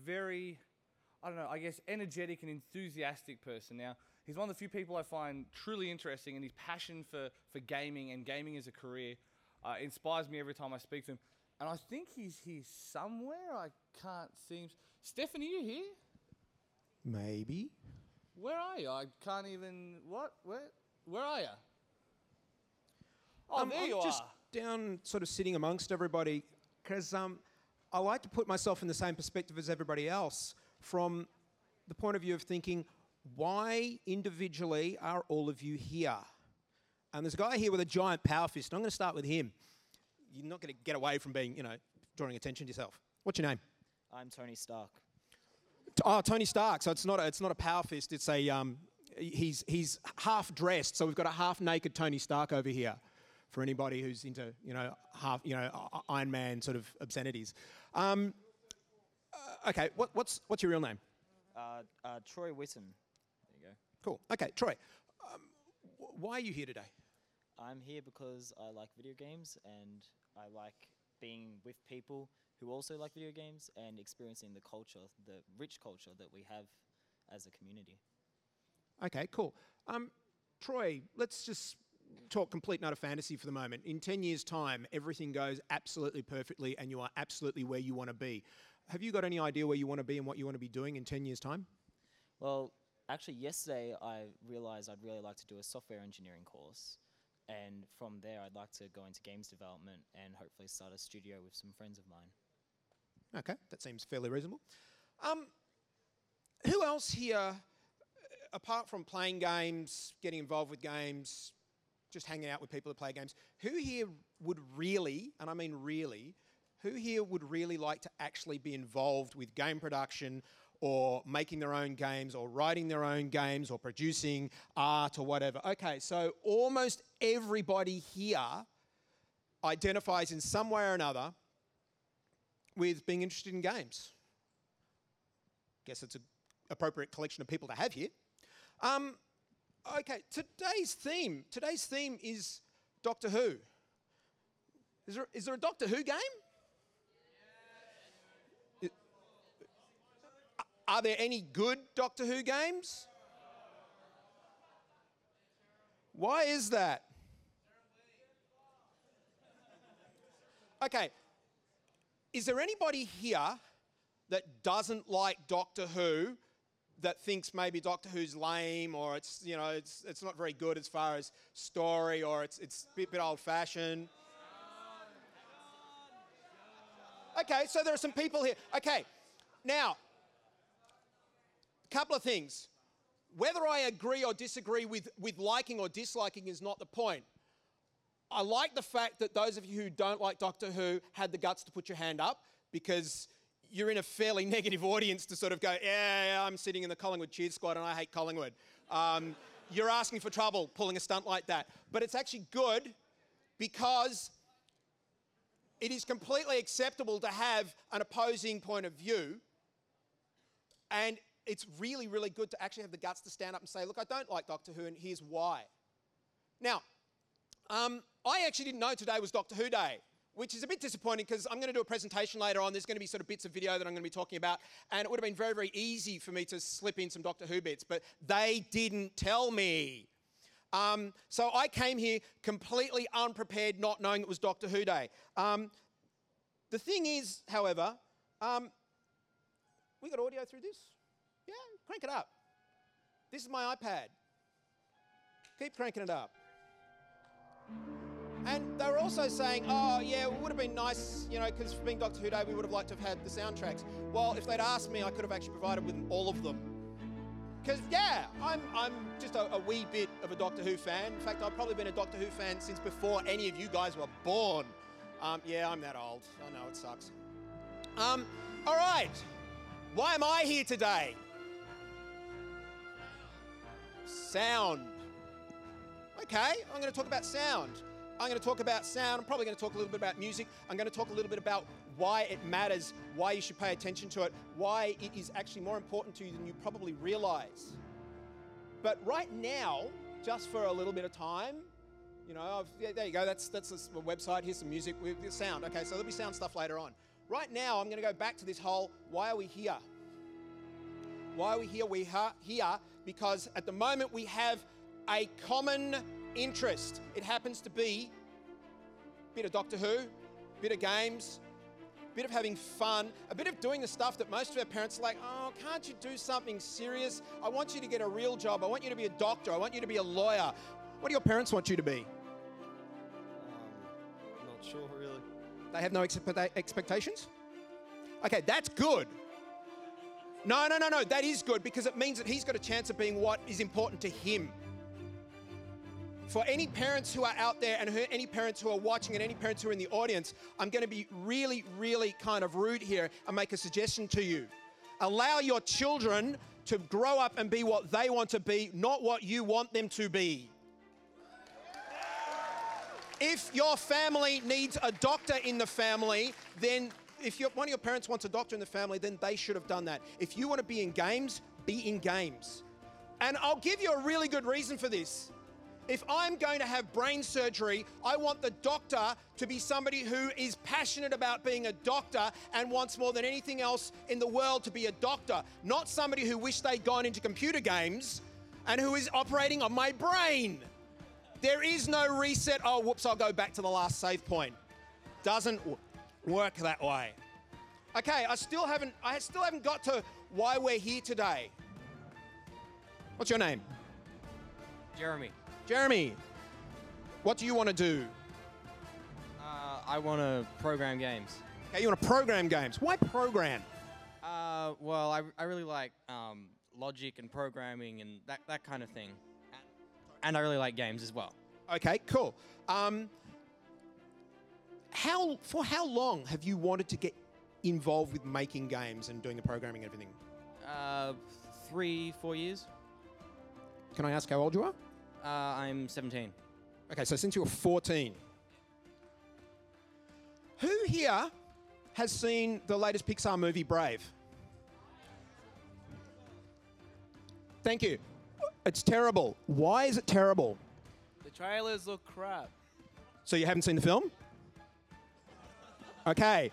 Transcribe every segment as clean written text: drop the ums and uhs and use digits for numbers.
very, I don't know, I guess energetic and enthusiastic person. Now, he's one of the few people I find truly interesting, and his passion for gaming and gaming as a career inspires me every time I speak to him. And I think he's here somewhere. I can't see him. Stephan, are you here? Maybe. Where are you? I can't even... What? Where are you? Oh, there you are. I'm just down sort of sitting amongst everybody because I like to put myself in the same perspective as everybody else from the point of view of thinking, why individually are all of you here? And there's a guy here with a giant power fist. I'm going to start with him. You're not going to get away from being, drawing attention to yourself. What's your name? I'm Tony Stark. Oh, Tony Stark. So it's not a power fist. It's a he's half dressed. So we've got a half naked Tony Stark over here for anybody who's into half Iron Man sort of obscenities. Okay, what's your real name? Troy Whitten. There you go. Cool. Okay, Troy. Why are you here today? I'm here because I like video games and I like being with people who also like video games and experiencing the culture, the rich culture that we have as a community. Okay, cool. Troy, let's just talk complete and utter fantasy for the moment. In 10 years' time, everything goes absolutely perfectly and you are absolutely where you want to be. Have you got any idea where you want to be and what you want to be doing in 10 years' time? Well, actually yesterday I realized I'd really like to do a software engineering course. And from there, I'd like to go into games development and hopefully start a studio with some friends of mine. Okay, that seems fairly reasonable. Who else here, apart from playing games, getting involved with games, just hanging out with people who play games, who here would really, and I mean really, who here would really like to actually be involved with game production or making their own games or writing their own games or producing art or whatever? Okay, so almost everybody here identifies in some way or another with being interested in games. Guess it's an appropriate collection of people to have here. Okay, today's theme is Doctor Who. Is there a Doctor Who game? Are there any good Doctor Who games? Why is that? Okay, is there anybody here that doesn't like Doctor Who, that thinks maybe Doctor Who's lame or it's not very good as far as story or it's a bit old-fashioned? Okay, so there are some people here. Okay, now, a couple of things. Whether I agree or disagree with liking or disliking is not the point. I like the fact that those of you who don't like Doctor Who had the guts to put your hand up, because you're in a fairly negative audience to sort of go, yeah, I'm sitting in the Collingwood cheer squad and I hate Collingwood. You're asking for trouble pulling a stunt like that. But it's actually good because it is completely acceptable to have an opposing point of view, and it's really, really good to actually have the guts to stand up and say, look, I don't like Doctor Who and here's why. Now, I actually didn't know today was Doctor Who Day, which is a bit disappointing because I'm going to do a presentation later on. There's going to be sort of bits of video that I'm going to be talking about, and it would have been very, very easy for me to slip in some Doctor Who bits, but they didn't tell me. So I came here completely unprepared, not knowing it was Doctor Who Day. The thing is, however, we got audio through this? Yeah, crank it up. This is my iPad. Keep cranking it up. And they were also saying, oh, yeah, it would have been nice, because for being Doctor Who Day, we would have liked to have had the soundtracks. Well, if they'd asked me, I could have actually provided with all of them. Because, yeah, I'm just a wee bit of a Doctor Who fan. In fact, I've probably been a Doctor Who fan since before any of you guys were born. Yeah, I'm that old. I know, it sucks. All right. Why am I here today? Sound. Okay, I'm going to talk about sound. I'm going to talk about sound. I'm probably going to talk a little bit about music. I'm going to talk a little bit about why it matters, why you should pay attention to it, why it is actually more important to you than you probably realize. But right now, just for a little bit of time, there you go. That's a website. Here's some music with sound. Okay, so there'll be sound stuff later on. Right now, I'm going to go back to this whole, why are we here? Why are we here? We're here because at the moment we have a common interest. It happens to be a bit of Doctor Who, a bit of games, a bit of having fun, a bit of doing the stuff that most of our parents are like, oh, can't you do something serious? I want you to get a real job. I want you to be a doctor. I want you to be a lawyer. What do your parents want you to be? Not sure, really. They have no expectations? Okay, that's good. No, that is good because it means that he's got a chance of being what is important to him. For any parents who are out there and any parents who are watching and any parents who are in the audience, I'm going to be really, really kind of rude here and make a suggestion to you. Allow your children to grow up and be what they want to be, not what you want them to be. If your family needs a doctor in the family, then if one of your parents wants a doctor in the family, then they should have done that. If you want to be in games, be in games. And I'll give you a really good reason for this. If I'm going to have brain surgery, I want the doctor to be somebody who is passionate about being a doctor and wants more than anything else in the world to be a doctor, not somebody who wished they'd gone into computer games and who is operating on my brain. There is no reset. Oh, whoops, I'll go back to the last save point. Doesn't work that way. Okay, I still haven't got to why we're here today. What's your name? Jeremy, what do you want to do? I want to program games. Okay, you want to program games. Why program? Well, I really like logic and programming and that kind of thing. And I really like games as well. Okay, cool. For how long have you wanted to get involved with making games and doing the programming and everything? 3-4 years. Can I ask how old you are? I'm 17. Okay, so since you were 14. Who here has seen the latest Pixar movie, Brave? Thank you. It's terrible. Why is it terrible? The trailers look crap. So you haven't seen the film? Okay.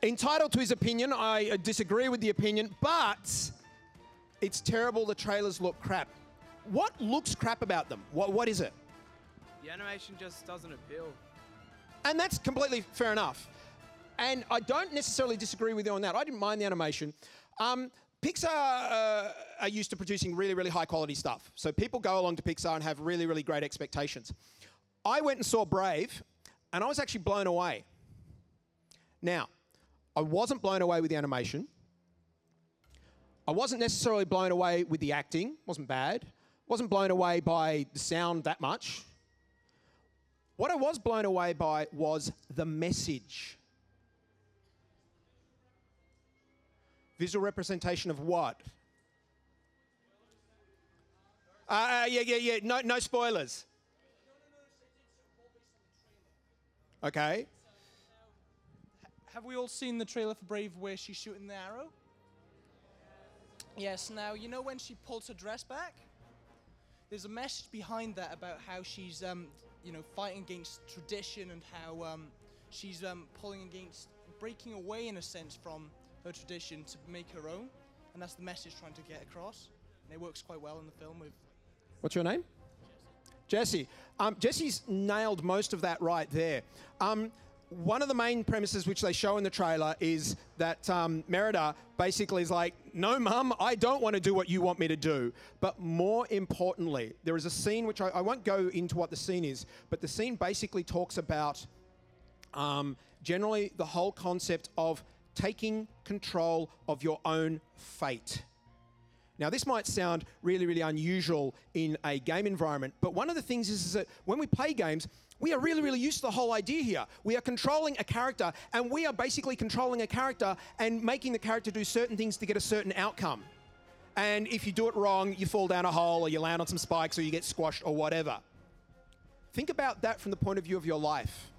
Entitled to his opinion, I disagree with the opinion, but it's terrible. The trailers look crap. What looks crap about them? What is it? The animation just doesn't appeal. And that's completely fair enough. And I don't necessarily disagree with you on that. I didn't mind the animation. Pixar are used to producing really, really high quality stuff. So people go along to Pixar and have really, really great expectations. I went and saw Brave, and I was actually blown away. Now, I wasn't blown away with the animation. I wasn't necessarily blown away with the acting. Wasn't bad. Wasn't blown away by the sound that much. What I was blown away by was the message. Visual representation of what? Yeah. No spoilers. Okay. Have we all seen the trailer for Brave where she's shooting the arrow? Yes, now, you know when she pulls her dress back? There's a message behind that about how she's, fighting against tradition and how she's pulling against, breaking away in a sense from her tradition to make her own. And that's the message trying to get across. And it works quite well in the film with... What's your name? Jesse. Jesse's nailed most of that right there. One of the main premises which they show in the trailer is that Merida basically is like, no, Mum, I don't want to do what you want me to do. But more importantly, there is a scene which I won't go into what the scene is, but the scene basically talks about generally the whole concept of taking control of your own fate. Now, this might sound really, really unusual in a game environment, but one of the things is that when we play games, we are really, really used to the whole idea here. We are controlling a character, and we are basically controlling a character and making the character do certain things to get a certain outcome. And if you do it wrong, you fall down a hole, or you land on some spikes, or you get squashed, or whatever. Think about that from the point of view of your life.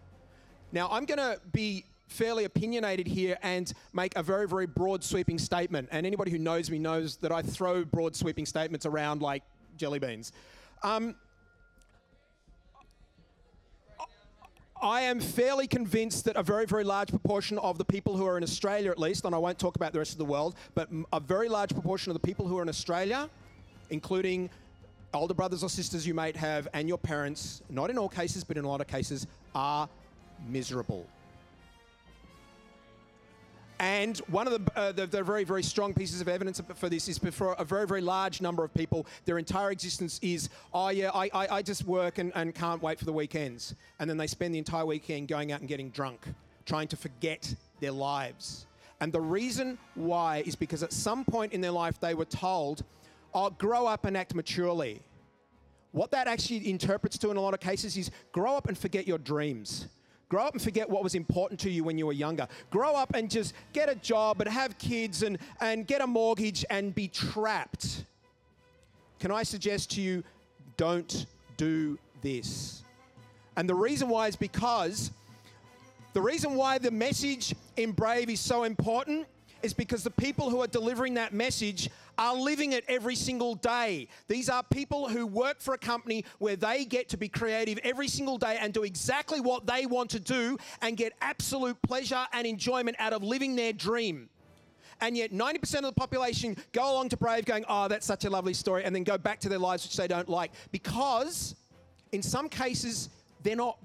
Now, I'm going to be fairly opinionated here and make a very, very broad sweeping statement. And anybody who knows me knows that I throw broad sweeping statements around like jelly beans. I am fairly convinced that a very, very large proportion of the people who are in Australia, at least, and I won't talk about the rest of the world, but a very large proportion of the people who are in Australia, including older brothers or sisters you might have, and your parents, not in all cases, but in a lot of cases, are miserable. And one of the very, very strong pieces of evidence for this is for a very, very large number of people, their entire existence is, oh yeah, I just work and can't wait for the weekends. And then they spend the entire weekend going out and getting drunk, trying to forget their lives. And the reason why is because at some point in their life they were told, oh, grow up and act maturely. What that actually interprets to in a lot of cases is grow up and forget your dreams. Grow up and forget what was important to you when you were younger. Grow up and just get a job and have kids and get a mortgage and be trapped. Can I suggest to you, don't do this. And the reason why is because the reason why the message in Brave is so important is because the people who are delivering that message are living it every single day. These are people who work for a company where they get to be creative every single day and do exactly what they want to do and get absolute pleasure and enjoyment out of living their dream. And yet 90% of the population go along to Brave going, oh, that's such a lovely story, and then go back to their lives which they don't like, because in some cases they're not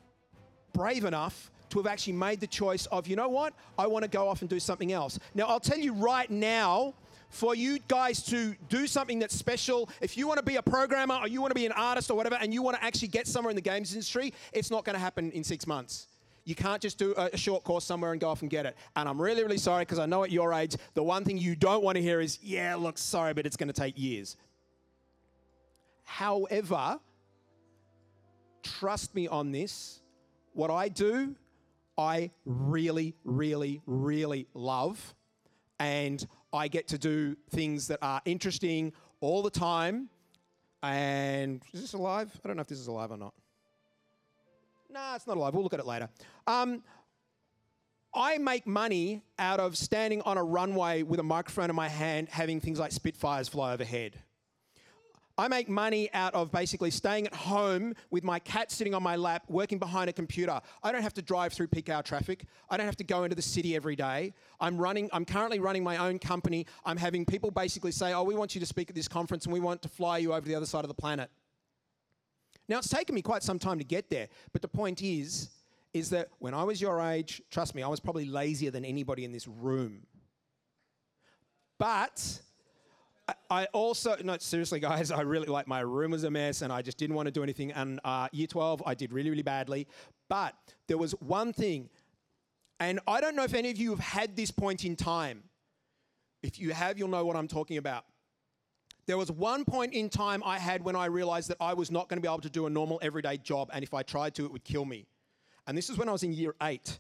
brave enough to have actually made the choice of, you know what, I want to go off and do something else. Now, I'll tell you right now, for you guys to do something that's special, if you want to be a programmer or you want to be an artist or whatever, and you want to actually get somewhere in the games industry, it's not going to happen in 6 months. You can't just do a short course somewhere and go off and get it. And I'm really, really sorry, because I know at your age, the one thing you don't want to hear is, yeah, look, sorry, but it's going to take years. However, trust me on this, what I do, I really, really, really love, and I get to do things that are interesting all the time. And is this alive? I don't know if this is alive or not. Nah, it's not alive. We'll look at it later. I make money out of standing on a runway with a microphone in my hand, having things like Spitfires fly overhead. I make money out of basically staying at home with my cat sitting on my lap, working behind a computer. I don't have to drive through peak hour traffic. I don't have to go into the city every day. I'm currently running my own company. I'm having people basically say, oh, we want you to speak at this conference and we want to fly you over to the other side of the planet. Now, it's taken me quite some time to get there, but the point is that when I was your age, trust me, I was probably lazier than anybody in this room. But I also, no, seriously, guys, I really, my room was a mess and I just didn't want to do anything. And year 12, I did really, really badly. But there was one thing, and I don't know if any of you have had this point in time. If you have, you'll know what I'm talking about. There was one point in time I had when I realized that I was not going to be able to do a normal everyday job, and if I tried to, it would kill me. And this is when I was in year 8.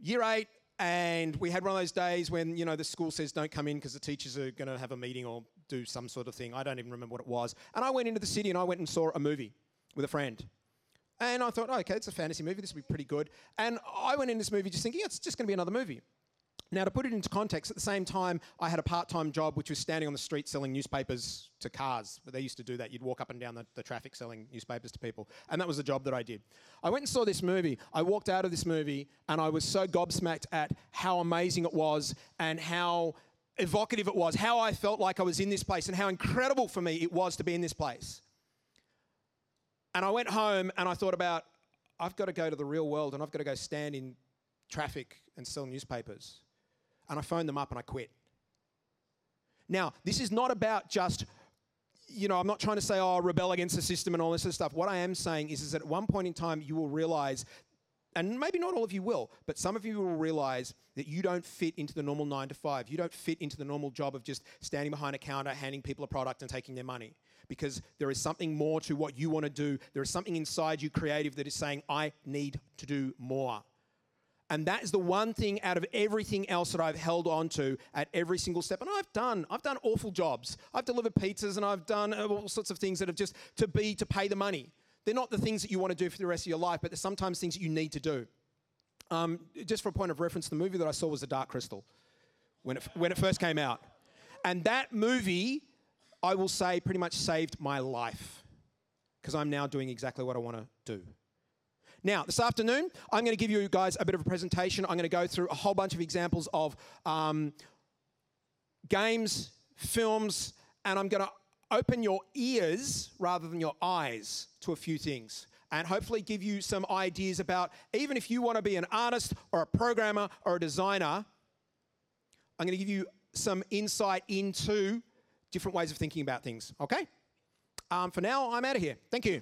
Year 8, and we had one of those days when, you know, the school says don't come in because the teachers are going to have a meeting or do some sort of thing. I don't even remember what it was. And I went into the city and I went and saw a movie with a friend. And I thought, oh, okay, it's a fantasy movie. This will be pretty good. And I went in this movie just thinking, yeah, it's just going to be another movie. Now, to put it into context, at the same time, I had a part-time job which was standing on the street selling newspapers to cars. But they used to do that. You'd walk up and down the traffic selling newspapers to people. And that was the job that I did. I went and saw this movie. I walked out of this movie and I was so gobsmacked at how amazing it was and how evocative it was, how I felt like I was in this place and how incredible for me it was to be in this place. And I went home and I thought about, I've got to go to the real world and I've got to go stand in traffic and sell newspapers. And I phoned them up and I quit. Now, this is not about just, you know, I'm not trying to say, oh, rebel against the system and all this sort of stuff. What I am saying is that at one point in time you will realize, and maybe not all of you will, but some of you will realize that you don't fit into the normal 9 to 5. You don't fit into the normal job of just standing behind a counter, handing people a product and taking their money. Because there is something more to what you want to do. There is something inside you creative that is saying, I need to do more. And that is the one thing out of everything else that I've held on to at every single step. And I've done awful jobs. I've delivered pizzas and I've done all sorts of things that have just to pay the money. They're not the things that you want to do for the rest of your life, but they're sometimes things that you need to do. Just for a point of reference, the movie that I saw was The Dark Crystal when it first came out. And that movie, I will say, pretty much saved my life because I'm now doing exactly what I want to do. Now, this afternoon, I'm going to give you guys a bit of a presentation. I'm going to go through a whole bunch of examples of games, films, and I'm going to open your ears rather than your eyes to a few things, and hopefully give you some ideas about, even if you want to be an artist or a programmer or a designer, I'm going to give you some insight into different ways of thinking about things, okay? For now, I'm out of here. Thank you.